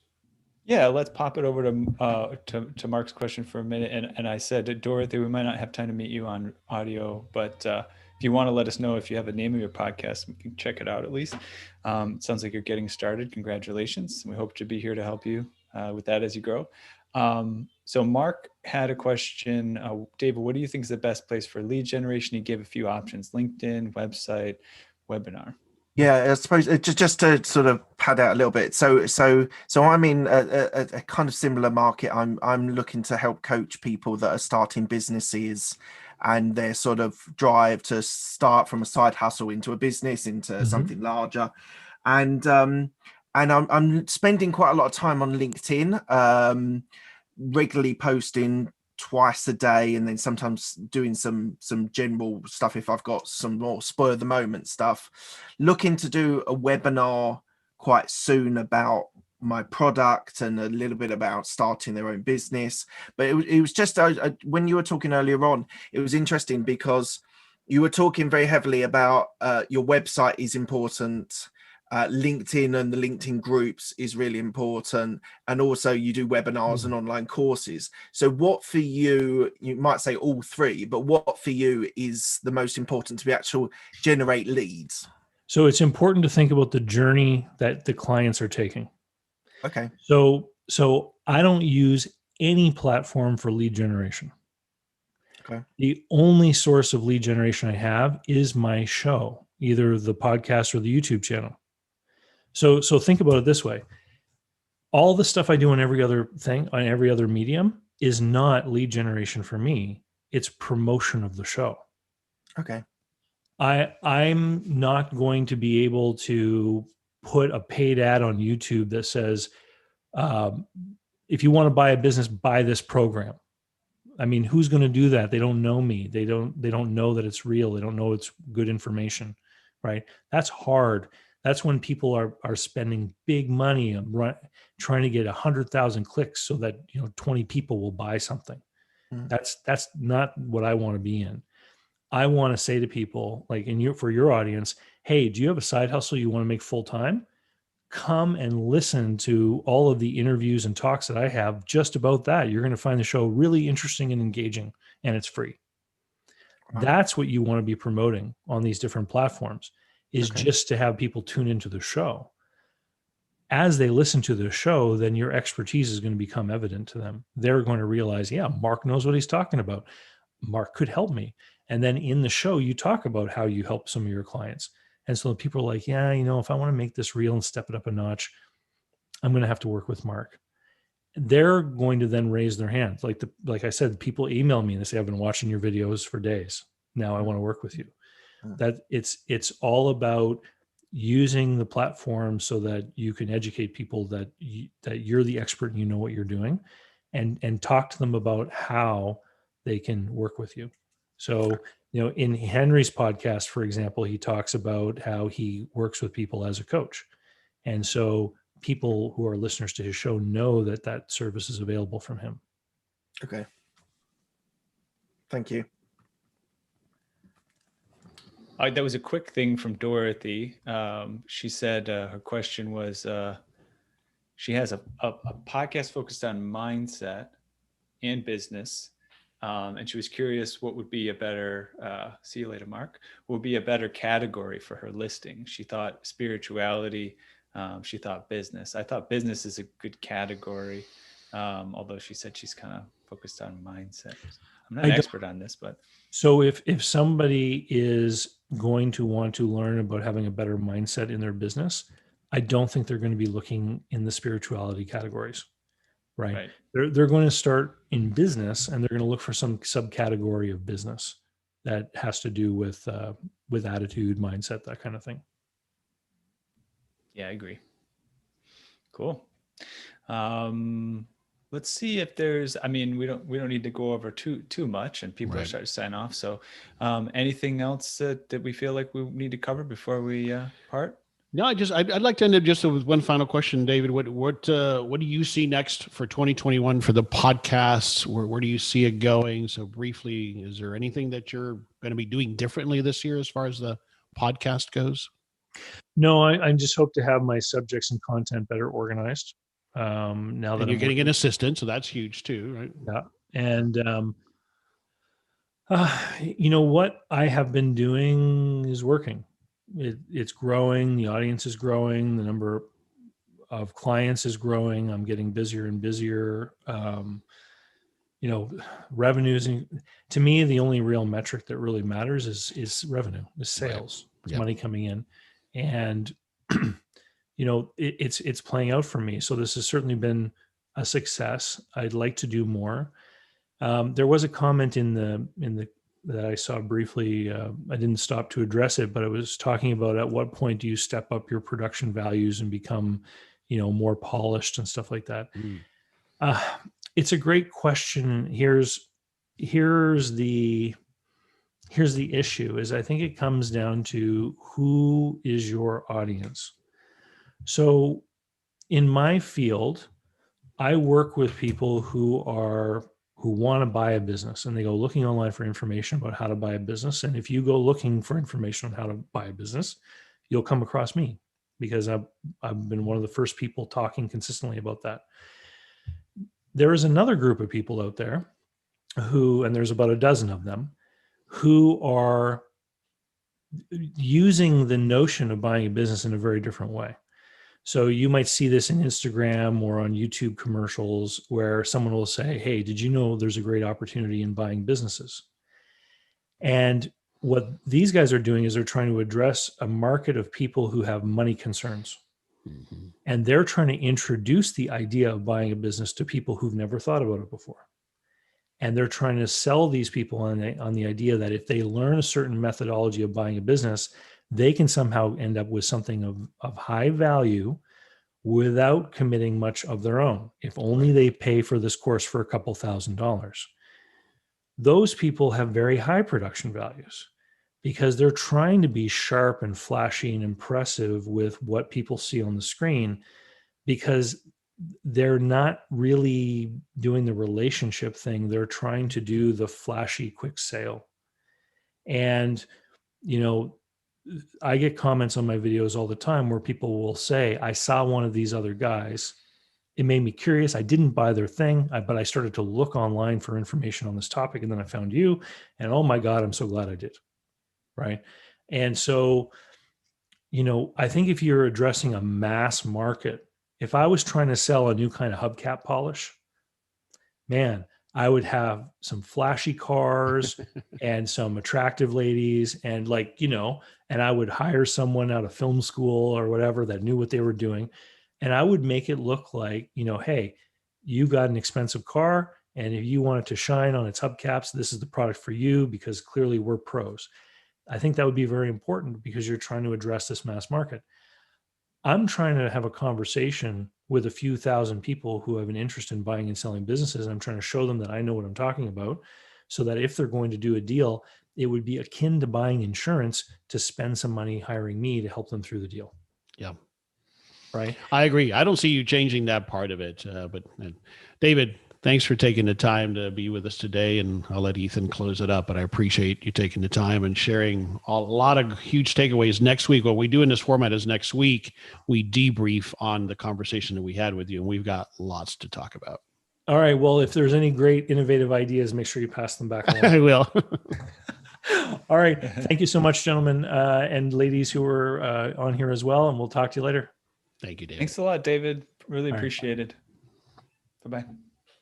Yeah, let's pop it over to Mark's question for a minute. And I said, Dorothy, we might not have time to meet you on audio, but if you want to let us know if you have a name of your podcast, we can check it out at least. It sounds like you're getting started. Congratulations. We hope to be here to help you with that as you grow. So Mark had a question. David, what do you think is the best place for lead generation? He gave a few options: LinkedIn, website, webinar. Yeah, I suppose just to sort of pad out a little bit. So I'm in a kind of similar market. I'm looking to help coach people that are starting businesses, and their sort of drive to start from a side hustle into a business, into something larger, and I'm spending quite a lot of time on LinkedIn, regularly posting twice a day, and then sometimes doing some general stuff if I've got some more spur of the moment stuff. Looking to do a webinar quite soon about my product and a little bit about starting their own business. But it was just when you were talking earlier on, it was interesting because you were talking very heavily about your website is important. LinkedIn and the LinkedIn groups is really important. And also you do webinars and online courses. So what for you, you might say all three, but what for you is the most important to be actual generate leads? So it's important to think about the journey that the clients are taking. Okay. So I don't use any platform for lead generation. Okay. The only source of lead generation I have is my show, either the podcast or the YouTube channel. So think about it this way. All the stuff I do on every other thing, on every other medium, is not lead generation for me. It's promotion of the show. Okay. I'm not going to be able to put a paid ad on YouTube that says, if you want to buy a business, buy this program. I mean, who's going to do that? They don't know me. They don't know that it's real. They don't know it's good information, right? That's hard. That's when people are spending big money on trying to get 100,000 clicks so that 20 people will buy something. That's not what I want to be in. I want to say to people, like for your audience, hey, do you have a side hustle you want to make full time? Come and listen to all of the interviews and talks that I have just about that. You're going to find the show really interesting and engaging, and it's free. Wow. That's what you want to be promoting on these different platforms, is just to have people tune into the show. As they listen to the show, then your expertise is going to become evident to them. They're going to realize, yeah, Mark knows what he's talking about. Mark could help me. And then in the show, you talk about how you help some of your clients. And so people are like, yeah, if I want to make this real and step it up a notch, I'm going to have to work with Mark. They're going to then raise their hands. Like I said, people email me and they say, I've been watching your videos for days. Now I want to work with you. That it's all about using the platform so that you can educate people that you're the expert and you know what you're doing, and talk to them about how they can work with you. So, in Henry's podcast, for example, he talks about how he works with people as a coach. And so people who are listeners to his show know that service is available from him. Okay. Thank you. That was a quick thing from Dorothy. She said her question was, she has a podcast focused on mindset and business. And she was curious what would be a better, see you later, Mark, would be a better category for her listing. She thought spirituality, she thought business. I thought business is a good category, although she said she's kind of focused on mindset. I'm not an expert on this, but. So if somebody is going to want to learn about having a better mindset in their business, I don't think they're going to be looking in the spirituality categories. Right. They're going to start in business, and they're going to look for some subcategory of business that has to do with attitude, mindset, that kind of thing. Yeah, I agree. Cool. Let's see if there's, I mean, we don't need to go over too much, and people are Right. starting to sign off. So anything else that we feel like we need to cover before we part? No, I'd like to end up just with one final question, David. What do you see next for 2021 for the podcasts? Where do you see it going? So briefly, is there anything that you're going to be doing differently this year as far as the podcast goes? No, I just hope to have my subjects and content better organized. Now And that you're I'm getting working, an assistant, so that's huge too, right? yeah, and what I have been doing is working. It's growing. The audience is growing. The number of clients is growing. I'm getting busier and busier. Revenues. To me, the only real metric that really matters is revenue, is sales, Right. is money coming in, and it's playing out for me. So this has certainly been a success. I'd like to do more. There was a comment in the that I saw briefly. I didn't stop to address it, but it was talking about at what point do you step up your production values and become, more polished and stuff like that. It's a great question. Here's the issue is I think it comes down to who is your audience. So in my field, I work with people who want to buy a business, and they go looking online for information about how to buy a business. And if you go looking for information on how to buy a business, you'll come across me, because I've been one of the first people talking consistently about that. There is another group of people out there and there's about a dozen of them, who are using the notion of buying a business in a very different way. So you might see this in Instagram or on YouTube commercials where someone will say, hey, did you know there's a great opportunity in buying businesses? And what these guys are doing is they're trying to address a market of people who have money concerns. Mm-hmm. And they're trying to introduce the idea of buying a business to people who've never thought about it before. And they're trying to sell these people on the idea that if they learn a certain methodology of buying a business, they can somehow end up with something of high value without committing much of their own, if only they pay for this course for a couple $1,000s. Those people have very high production values because they're trying to be sharp and flashy and impressive with what people see on the screen, because they're not really doing the relationship thing. They're trying to do the flashy quick sale. And, I get comments on my videos all the time where people will say, I saw one of these other guys. It made me curious. I didn't buy their thing, but I started to look online for information on this topic. And then I found you, and oh my God, I'm so glad I did. Right. And so, I think if you're addressing a mass market, if I was trying to sell a new kind of hubcap polish, man, I would have some flashy cars and some attractive ladies and and I would hire someone out of film school or whatever that knew what they were doing. And I would make it look like, hey, you got an expensive car, and if you want it to shine on its hubcaps, this is the product for you, because clearly we're pros. I think that would be very important because you're trying to address this mass market. I'm trying to have a conversation with a few thousand people who have an interest in buying and selling businesses. And I'm trying to show them that I know what I'm talking about, so that if they're going to do a deal, it would be akin to buying insurance to spend some money hiring me to help them through the deal. Yeah. Right. I agree. I don't see you changing that part of it. But David, thanks for taking the time to be with us today. And I'll let Ethan close it up, but I appreciate you taking the time and sharing a lot of huge takeaways. Next week, what we do in this format is next week, we debrief on the conversation that we had with you, and we've got lots to talk about. All right. Well, if there's any great innovative ideas, make sure you pass them back along. I will. All right. Thank you so much, gentlemen and ladies who were on here as well. And we'll talk to you later. Thank you, David. Thanks a lot, David. Really appreciate it. Bye-bye.